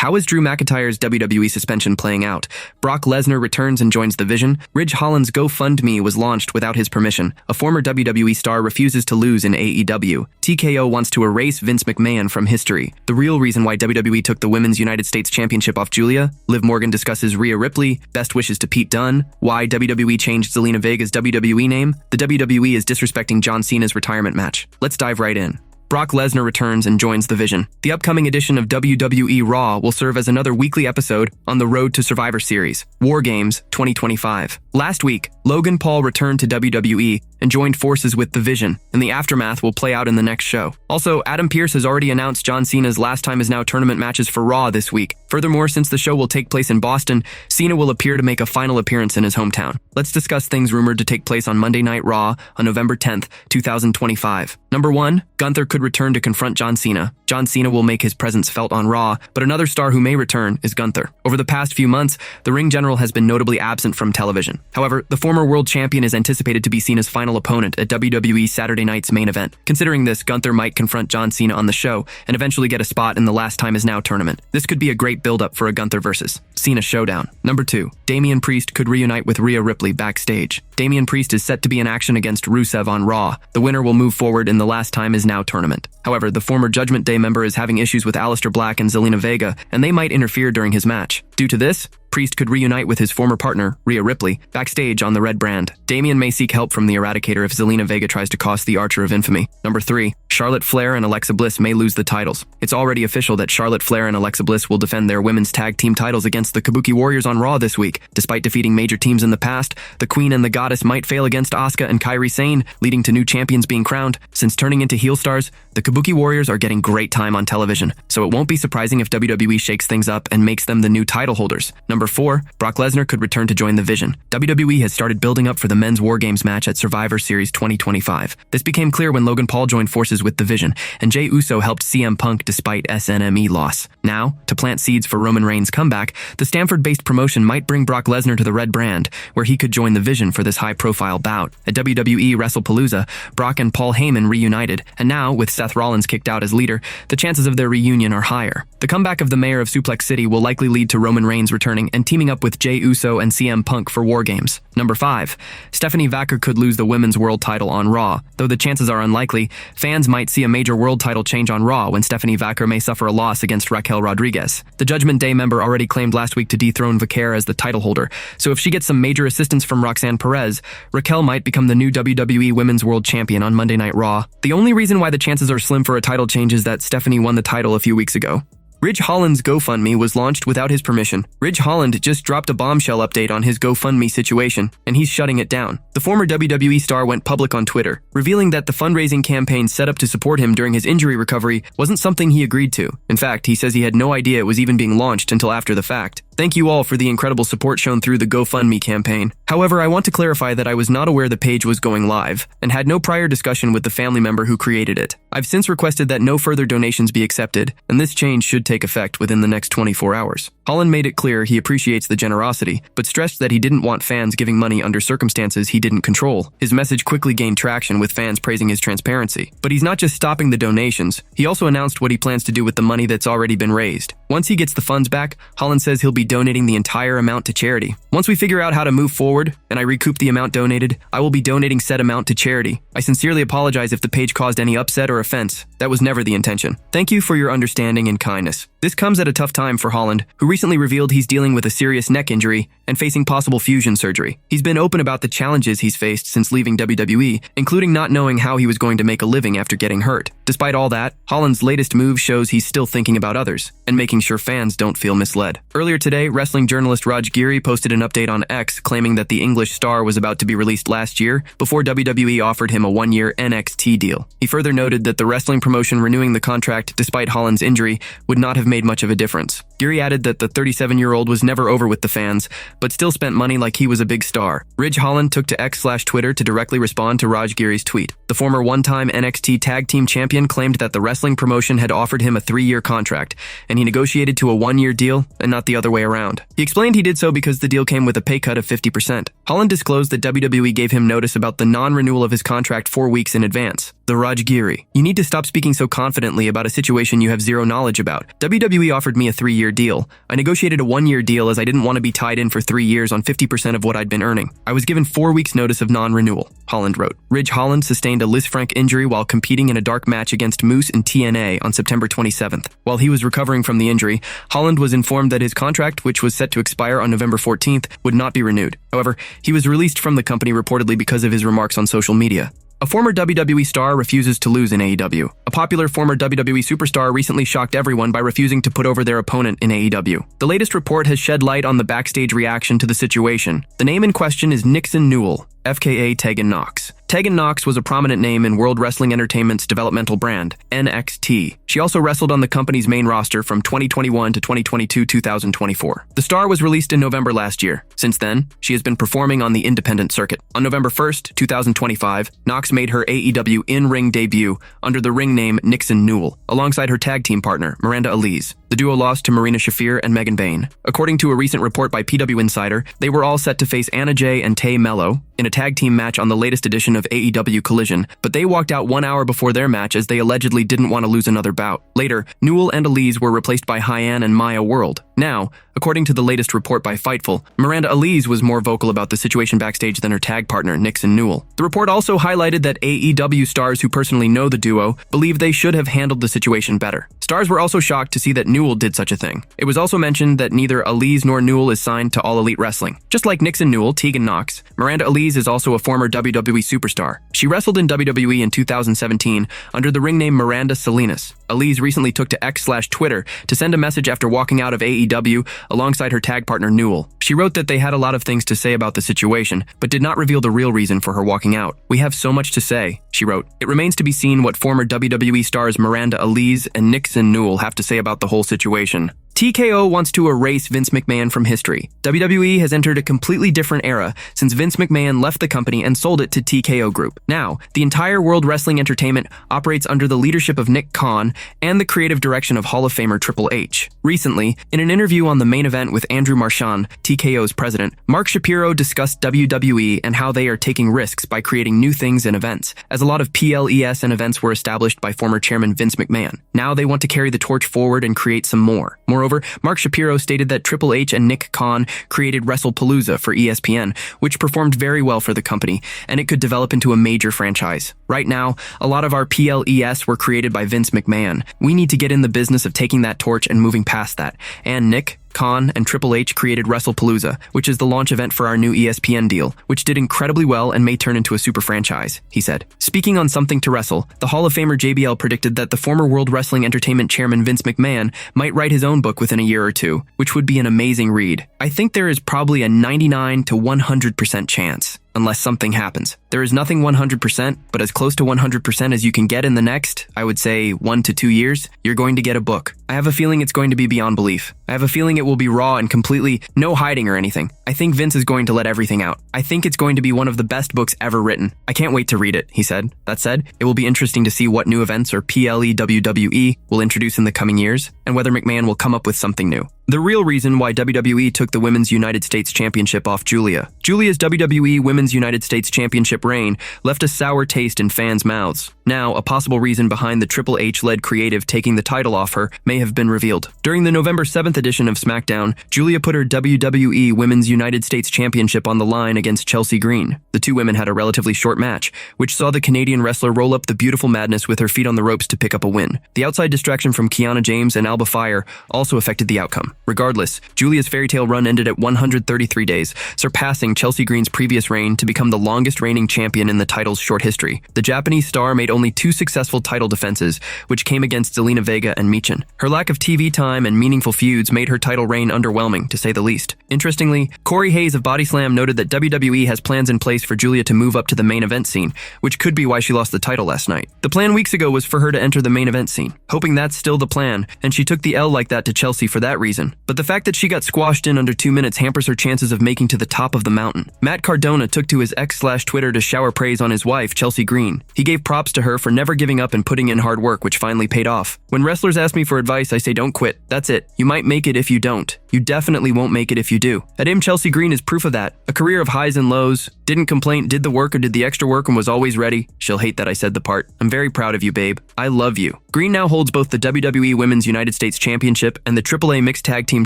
How is Drew McIntyre's WWE suspension playing out? Brock Lesnar returns and joins the Vision. Ridge Holland's GoFundMe was launched without his permission. A former WWE star refuses to lose in AEW. TKO wants to erase Vince McMahon from history. The real reason why WWE took the Women's United States Championship off Giulia. Liv Morgan discusses Rhea Ripley. Best wishes to Pete Dunne. Why WWE changed Zelina Vega's WWE name. The WWE is disrespecting John Cena's retirement match. Let's dive right in. Brock Lesnar returns and joins the Vision. The upcoming edition of WWE Raw will serve as another weekly episode on the road to Survivor Series, War Games 2025. Last week, Logan Paul returned to WWE and joined forces with the Vision, and the aftermath will play out in the next show. Also, Adam Pearce has already announced John Cena's Last Time Is Now tournament matches for Raw this week. Furthermore, since the show will take place in Boston, Cena will appear to make a final appearance in his hometown. Let's discuss things rumored to take place on Monday Night Raw on November 10th, 2025. Number 1, Gunther could return to confront John Cena. John Cena will make his presence felt on Raw, but another star who may return is Gunther. Over the past few months, the ring general has been notably absent from television. However, the former world champion is anticipated to be Cena's final opponent at WWE Saturday night's main event. Considering this, Gunther might confront John Cena on the show and eventually get a spot in the Last Time Is Now tournament. This could be a great build-up for a Gunther versus Cena showdown. Number 2, Damian Priest could reunite with Rhea Ripley backstage. Damian Priest is set to be in action against Rusev on Raw. The winner will move forward in the Last Time Is Now tournament. However, the former Judgment Day member is having issues with Aleister Black and Zelina Vega, and they might interfere during his match. Due to this, Priest could reunite with his former partner, Rhea Ripley, backstage on the Red Brand. Damian may seek help from the Eradicator if Zelina Vega tries to cost the Archer of Infamy. Number 3, Charlotte Flair and Alexa Bliss may lose the titles. It's already official that Charlotte Flair and Alexa Bliss will defend their women's tag team titles against the Kabuki Warriors on Raw this week. Despite defeating major teams in the past, the Queen and the Goddess might fail against Asuka and Kairi Sane, leading to new champions being crowned. Since turning into heel stars, the Kabuki Warriors are getting great time on television, so it won't be surprising if WWE shakes things up and makes them the new title holders. Number 4, Brock Lesnar could return to join the Vision. WWE has started building up for the men's War Games match at Survivor Series 2025. This became clear when Logan Paul joined forces with the Vision, and Jey Uso helped CM Punk despite SNME loss. Now, to plant seeds for Roman Reigns' comeback, the Stamford-based promotion might bring Brock Lesnar to the Red Brand, where he could join the Vision for this high-profile bout. At WWE WrestlePalooza, Brock and Paul Heyman reunited, and now, with Seth Rollins kicked out as leader, the chances of their reunion are higher. The comeback of the mayor of Suplex City will likely lead to Roman Reigns returning and teaming up with Jey Uso and CM Punk for War Games. Number 5, Stephanie Vaquer could lose the women's world title on Raw. Though the chances are unlikely, fans might see a major world title change on Raw when Stephanie Vaquer may suffer a loss against Raquel Rodriguez. The Judgment Day member already claimed last week to dethrone Vaquer as the title holder, so if she gets some major assistance from Roxanne Perez, Raquel might become the new WWE Women's World Champion on Monday Night Raw. The only reason why the chances are slim for a title change is that Stephanie won the title a few weeks ago. Ridge Holland's GoFundMe was launched without his permission. Ridge Holland just dropped a bombshell update on his GoFundMe situation, and he's shutting it down. The former WWE star went public on Twitter, revealing that the fundraising campaign set up to support him during his injury recovery wasn't something he agreed to. In fact, he says he had no idea it was even being launched until after the fact. Thank you all for the incredible support shown through the GoFundMe campaign. However, I want to clarify that I was not aware the page was going live and had no prior discussion with the family member who created it. I've since requested that no further donations be accepted, and this change should take effect within the next 24 hours. Holland made it clear he appreciates the generosity, but stressed that he didn't want fans giving money under circumstances he didn't control. His message quickly gained traction with fans praising his transparency. But he's not just stopping the donations, he also announced what he plans to do with the money that's already been raised. Once he gets the funds back, Holland says he'll be donating the entire amount to charity. Once we figure out how to move forward, and I recoup the amount donated, I will be donating said amount to charity. I sincerely apologize if the page caused any upset or offense. That was never the intention. Thank you for your understanding and kindness. This comes at a tough time for Holland, who recently revealed he's dealing with a serious neck injury and facing possible fusion surgery. He's been open about the challenges he's faced since leaving WWE, including not knowing how he was going to make a living after getting hurt. Despite all that, Holland's latest move shows he's still thinking about others and making sure fans don't feel misled. Earlier today, wrestling journalist Raj Giri posted an update on X claiming that the English star was about to be released last year before WWE offered him a one-year NXT deal. He further noted that the wrestling promotion renewing the contract despite Holland's injury would not have made much of a difference. Giri added that the 37-year-old was never over with the fans, but still spent money like he was a big star. Ridge Holland took to X/Twitter to directly respond to Raj Giri's tweet. The former one-time NXT Tag Team Champion claimed that the wrestling promotion had offered him a 3-year contract, and he negotiated to a 1-year deal and not the other way around. He explained he did so because the deal came with a pay cut of 50%. Holland disclosed that WWE gave him notice about the non-renewal of his contract 4 weeks in advance. The Rajgiri. You need to stop speaking so confidently about a situation you have zero knowledge about. WWE offered me a 3-year deal. I negotiated a 1-year deal as I didn't want to be tied in for 3 years on 50% of what I'd been earning. I was given 4 weeks notice of non-renewal, Holland wrote. Ridge Holland sustained a Liz Frank injury while competing in a dark match against Moose in TNA on September 27th. While he was recovering from the injury, Holland was informed that his contract, which was set to expire on November 14th, would not be renewed. However, he was released from the company reportedly because of his remarks on social media. A former WWE star refuses to lose in AEW. A popular former WWE superstar recently shocked everyone by refusing to put over their opponent in AEW. The latest report has shed light on the backstage reaction to the situation. The name in question is Nixon Newell, FKA Tegan Knox. Tegan Knox was a prominent name in World Wrestling Entertainment's developmental brand, NXT. She also wrestled on the company's main roster from 2021 to 2022-2024. The star was released in November last year. Since then, she has been performing on the independent circuit. On November 1st, 2025, Knox made her AEW in-ring debut under the ring name Nixon Newell, alongside her tag team partner, Miranda Elise. The duo lost to Marina Shafir and Megan Bayne. According to a recent report by PW Insider, they were all set to face Anna Jay and Tay Mello in a tag team match on the latest edition of AEW Collision, but they walked out 1 hour before their match as they allegedly didn't want to lose another bout. Later, Newell and Elise were replaced by Hyann and Maya World. Now, according to the latest report by Fightful, Miranda Elise was more vocal about the situation backstage than her tag partner, Nixon Newell. The report also highlighted that AEW stars who personally know the duo believe they should have handled the situation better. Stars were also shocked to see that Newell did such a thing. It was also mentioned that neither Elise nor Newell is signed to All Elite Wrestling. Just like Nixon Newell, Tegan Knox, Miranda Elise is also a former WWE superstar. She wrestled in WWE in 2017 under the ring name Miranda Salinas. Elise recently took to X/Twitter to send a message after walking out of AEW alongside her tag partner Newell. She wrote that they had a lot of things to say about the situation, but did not reveal the real reason for her walking out. "We have so much to say," she wrote. "It remains to be seen what former WWE stars Miranda Elise and Nixon Newell have to say about the whole situation." TKO wants to erase Vince McMahon from history. WWE has entered a completely different era since Vince McMahon left the company and sold it to TKO Group. Now, the entire World Wrestling Entertainment operates under the leadership of Nick Khan and the creative direction of Hall of Famer Triple H. Recently, in an interview on The Main Event with Andrew Marchand, TKO's president, Mark Shapiro discussed WWE and how they are taking risks by creating new things and events, as a lot of PLES and events were established by former chairman Vince McMahon. Now they want to carry the torch forward and create some more. Moreover, Mark Shapiro stated that Triple H and Nick Khan created WrestlePalooza for ESPN, which performed very well for the company, and it could develop into a major franchise. Right now, a lot of our PLES were created by Vince McMahon. We need to get in the business of taking that torch and moving past that. And Nick, Khan, and Triple H created WrestlePalooza, which is the launch event for our new ESPN deal, which did incredibly well and may turn into a super franchise, he said. Speaking on Something to Wrestle, the Hall of Famer JBL predicted that the former World Wrestling Entertainment chairman Vince McMahon might write his own book within a year or two, which would be an amazing read. "I think there is probably a 99 to 100% chance. Unless something happens. There is nothing 100%, but as close to 100% as you can get in the next, I would say 1 to 2 years, you're going to get a book. I have a feeling it's going to be beyond belief. I have a feeling it will be raw and completely no hiding or anything. I think Vince is going to let everything out. I think it's going to be one of the best books ever written. I can't wait to read it," he said. That said, it will be interesting to see what new events or PLEWWE will introduce in the coming years, and whether McMahon will come up with something new. The real reason why WWE took the Women's United States Championship off Giulia. Giulia's WWE Women's United States Championship reign left a sour taste in fans' mouths. Now, a possible reason behind the Triple H-led creative taking the title off her may have been revealed. During the November 7th edition of SmackDown, Giulia put her WWE Women's United States Championship on the line against Chelsea Green. The two women had a relatively short match, which saw the Canadian wrestler roll up the beautiful madness with her feet on the ropes to pick up a win. The outside distraction from Kiana James and Alba Fire also affected the outcome. Regardless, Giulia's fairy tale run ended at 133 days, surpassing Chelsea Green's previous reign to become the longest reigning champion in the title's short history. The Japanese star made only 2 successful title defenses, which came against Zelina Vega and Michin. Her lack of TV time and meaningful feuds made her title reign underwhelming, to say the least. Interestingly, Corey Hayes of Body Slam noted that WWE has plans in place for Giulia to move up to the main event scene, which could be why she lost the title last night. The plan weeks ago was for her to enter the main event scene, hoping that's still the plan, and she took the L like that to Chelsea for that reason. down. But the fact that she got squashed in under 2 minutes hampers her chances of making to the top of the mountain. Matt Cardona took to his X/Twitter to shower praise on his wife, Chelsea Green. He gave props to her for never giving up and putting in hard work, which finally paid off. When wrestlers ask me for advice, I say don't quit. That's it. You might make it if you don't. You definitely won't make it if you do. Chelsea Green is proof of that. A career of highs and lows. Didn't complain, did the work or did the extra work and was always ready. She'll hate that I said the part. I'm very proud of you, babe. I love you. Green now holds both the WWE Women's United States Championship and the AAA Mixed Tag Team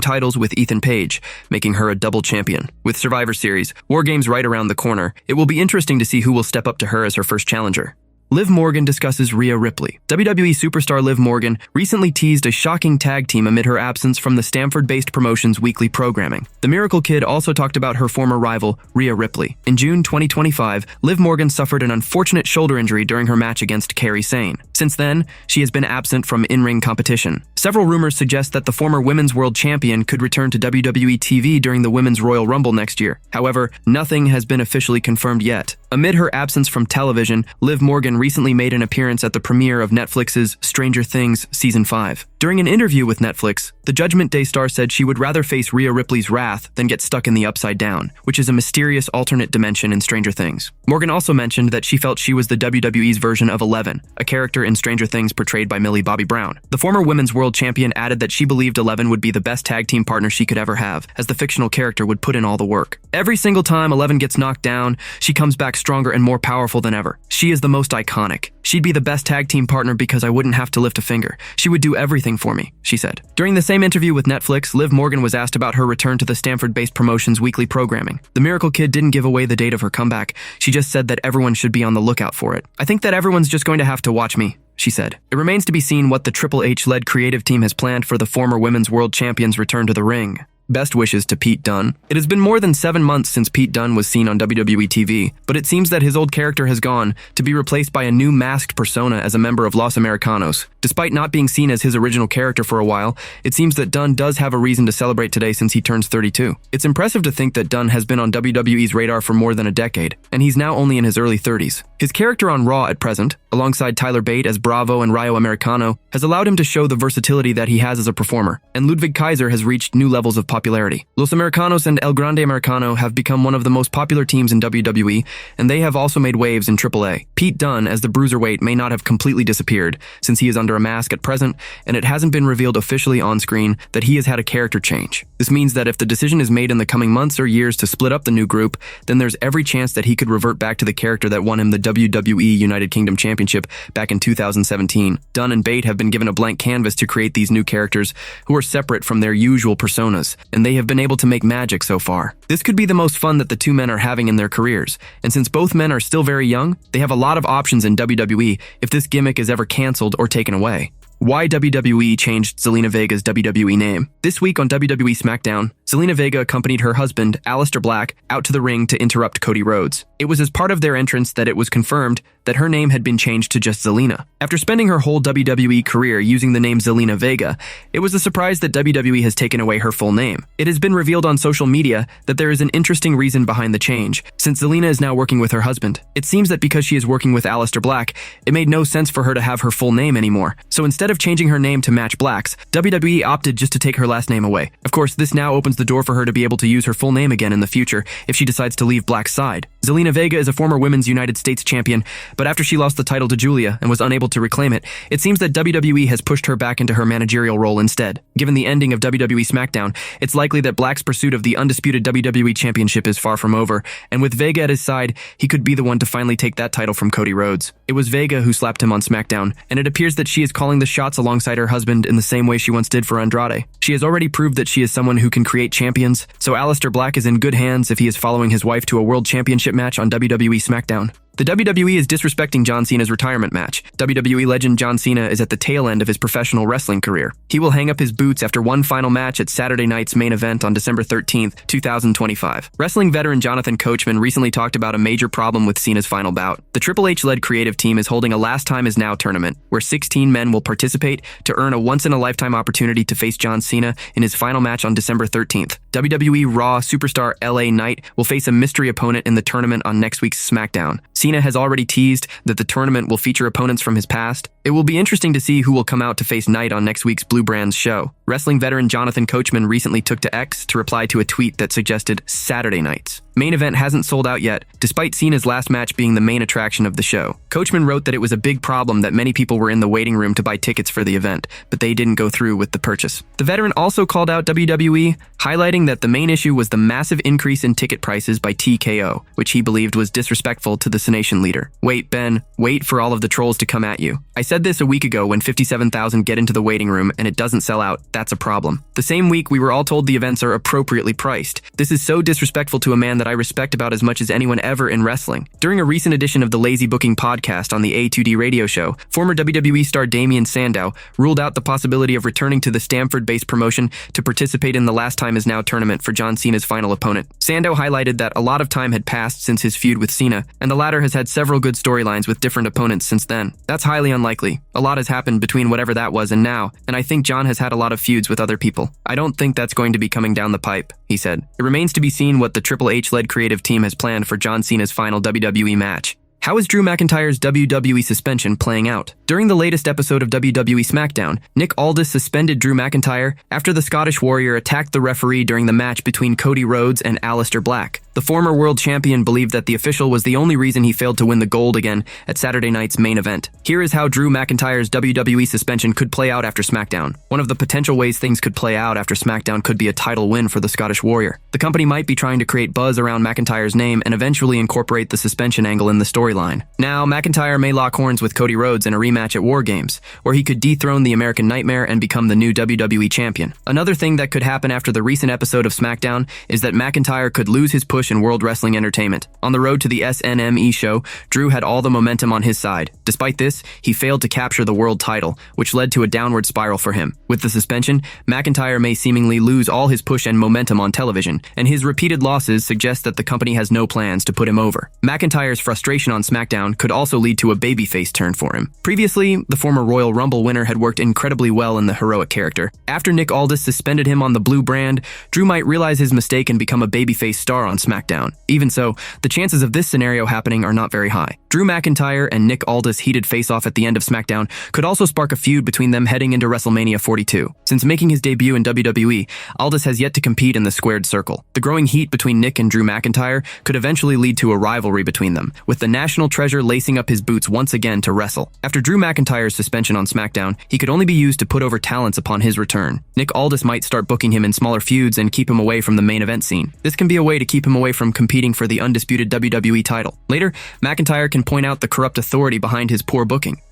titles with Ethan Page, making her a double champion. With Survivor Series, War Games right around the corner, it will be interesting to see who will step up to her as her first challenger. Liv Morgan discusses Rhea Ripley. WWE superstar Liv Morgan recently teased a shocking tag team amid her absence from the Stamford-based promotion's weekly programming. The Miracle Kid also talked about her former rival, Rhea Ripley. In June 2025, Liv Morgan suffered an unfortunate shoulder injury during her match against Kairi Sane. Since then, she has been absent from in-ring competition. Several rumors suggest that the former Women's World Champion could return to WWE TV during the Women's Royal Rumble next year. However, nothing has been officially confirmed yet. Amid her absence from television, Liv Morgan recently made an appearance at the premiere of Netflix's Stranger Things Season 5. During an interview with Netflix, the Judgment Day star said she would rather face Rhea Ripley's wrath than get stuck in the Upside Down, which is a mysterious alternate dimension in Stranger Things. Morgan also mentioned that she felt she was the WWE's version of Eleven, a character in Stranger Things portrayed by Millie Bobby Brown. The former Women's World Champion added that she believed Eleven would be the best tag team partner she could ever have, as the fictional character would put in all the work. Every single time Eleven gets knocked down, she comes back stronger and more powerful than ever. She is the most iconic. She'd be the best tag team partner because I wouldn't have to lift a finger. She would do everything for me, she said. During the same interview with Netflix, Liv Morgan was asked about her return to the Stamford-based promotion's weekly programming. The Miracle Kid didn't give away the date of her comeback. She just said that everyone should be on the lookout for it. I think that everyone's just going to have to watch me, she said. It remains to be seen what the Triple H-led creative team has planned for the former Women's World Champion's return to the ring. Best wishes to Pete Dunne. It has been more than 7 months since Pete Dunne was seen on WWE TV, but it seems that his old character has gone to be replaced by a new masked persona as a member of Los Americanos. Despite not being seen as his original character for a while, it seems that Dunne does have a reason to celebrate today since he turns 32. It's impressive to think that Dunne has been on WWE's radar for more than a decade, and he's now only in his early 30s. His character on Raw at present, alongside Tyler Bate as Bravo and Rayo Americano, has allowed him to show the versatility that he has as a performer, and Ludwig Kaiser has reached new levels of popularity. Los Americanos and El Grande Americano have become one of the most popular teams in WWE, and they have also made waves in AAA. Pete Dunne, as the Bruiserweight, may not have completely disappeared, since he is under a mask at present, and it hasn't been revealed officially on screen that he has had a character change. This means that if the decision is made in the coming months or years to split up the new group, then there's every chance that he could revert back to the character that won him the WWE United Kingdom Championship back in 2017. Dunne and Bate have been given a blank canvas to create these new characters who are separate from their usual personas, and they have been able to make magic so far. This could be the most fun that the two men are having in their careers, and since both men are still very young, they have a lot of options in WWE if this gimmick is ever canceled or taken away. Why WWE changed Zelina Vega's WWE name. This week on WWE SmackDown, Zelina Vega accompanied her husband, Aleister Black, out to the ring to interrupt Cody Rhodes. It was as part of their entrance that it was confirmed that her name had been changed to just Zelina. After spending her whole WWE career using the name Zelina Vega, it was a surprise that WWE has taken away her full name. It has been revealed on social media that there is an interesting reason behind the change, since Zelina is now working with her husband. It seems that because she is working with Aleister Black, it made no sense for her to have her full name anymore. So instead of changing her name to match Black's, WWE opted just to take her last name away. Of course, this now opens the door for her to be able to use her full name again in the future if she decides to leave Black's side. Zelina Vega is a former Women's United States champion, but after she lost the title to Giulia and was unable to reclaim it, it seems that WWE has pushed her back into her managerial role instead. Given the ending of WWE SmackDown, it's likely that Black's pursuit of the undisputed WWE Championship is far from over, and with Vega at his side, he could be the one to finally take that title from Cody Rhodes. It was Vega who slapped him on SmackDown, and it appears that she is calling the shots alongside her husband in the same way she once did for Andrade. She has already proved that she is someone who can create champions, so Aleister Black is in good hands if he is following his wife to a World Championship match on WWE SmackDown. The WWE is disrespecting John Cena's retirement match. WWE legend John Cena is at the tail end of his professional wrestling career. He will hang up his boots after one final match at Saturday night's main event on December 13th, 2025. Wrestling veteran Jonathan Coachman recently talked about a major problem with Cena's final bout. The Triple H-led creative team is holding a Last Time Is Now tournament, where 16 men will participate to earn a once-in-a-lifetime opportunity to face John Cena in his final match on December 13th. WWE Raw superstar LA Knight will face a mystery opponent in the tournament on next week's SmackDown. Cena has already teased that the tournament will feature opponents from his past. It will be interesting to see who will come out to face Knight on next week's Blue Brand's show. Wrestling veteran Jonathan Coachman recently took to X to reply to a tweet that suggested Saturday nights. Main event hasn't sold out yet, despite Cena's last match being the main attraction of the show. Coachman wrote that it was a big problem that many people were in the waiting room to buy tickets for the event, but they didn't go through with the purchase. The veteran also called out WWE, highlighting that the main issue was the massive increase in ticket prices by TKO, which he believed was disrespectful to the Cenation leader. Wait, Ben, wait for all of the trolls to come at you. I said this a week ago when 57,000 get into the waiting room and it doesn't sell out, that's a problem. The same week we were all told the events are appropriately priced. This is so disrespectful to a man that I respect about as much as anyone ever in wrestling. During a recent edition of the Lazy Booking podcast on the A2D radio show, former WWE star Damien Sandow ruled out the possibility of returning to the Stamford-based promotion to participate in the Last Time Is Now tournament for John Cena's final opponent. Sandow highlighted that a lot of time had passed since his feud with Cena, and the latter has had several good storylines with different opponents since then. That's highly unlikely. A lot has happened between whatever that was and now, and I think John has had a lot of feuds with other people. I don't think that's going to be coming down the pipe, he said. It remains to be seen what the Triple H-led creative team has planned for John Cena's final WWE match. How is Drew McIntyre's WWE suspension playing out? During the latest episode of WWE SmackDown, Nick Aldis suspended Drew McIntyre after the Scottish Warrior attacked the referee during the match between Cody Rhodes and Aleister Black. The former world champion believed that the official was the only reason he failed to win the gold again at Saturday night's main event. Here is how Drew McIntyre's WWE suspension could play out after SmackDown. One of the potential ways things could play out after SmackDown could be a title win for the Scottish Warrior. The company might be trying to create buzz around McIntyre's name and eventually incorporate the suspension angle in the storyline. Now, McIntyre may lock horns with Cody Rhodes in a rematch at War Games, where he could dethrone the American Nightmare and become the new WWE champion. Another thing that could happen after the recent episode of SmackDown is that McIntyre could lose his push in World Wrestling Entertainment. On the road to the SNME show, Drew had all the momentum on his side. Despite this, he failed to capture the world title, which led to a downward spiral for him. With the suspension, McIntyre may seemingly lose all his push and momentum on television, and his repeated losses suggest that the company has no plans to put him over. McIntyre's frustration on SmackDown could also lead to a babyface turn for him. Previously, the former Royal Rumble winner had worked incredibly well in the heroic character. After Nick Aldis suspended him on the Blue Brand, Drew might realize his mistake and become a babyface star on SmackDown. Even so, the chances of this scenario happening are not very high. Drew McIntyre and Nick Aldis' heated face-off at the end of SmackDown could also spark a feud between them heading into WrestleMania 42. Since making his debut in WWE, Aldis has yet to compete in the squared circle. The growing heat between Nick and Drew McIntyre could eventually lead to a rivalry between them, with the national treasure lacing up his boots once again to wrestle. After Drew McIntyre's suspension on SmackDown, he could only be used to put over talents upon his return. Nick Aldis might start booking him in smaller feuds and keep him away from the main event scene. This can be a way to keep him away from competing for the undisputed WWE title. Later, McIntyre can point out the corrupt authority behind his poor booking.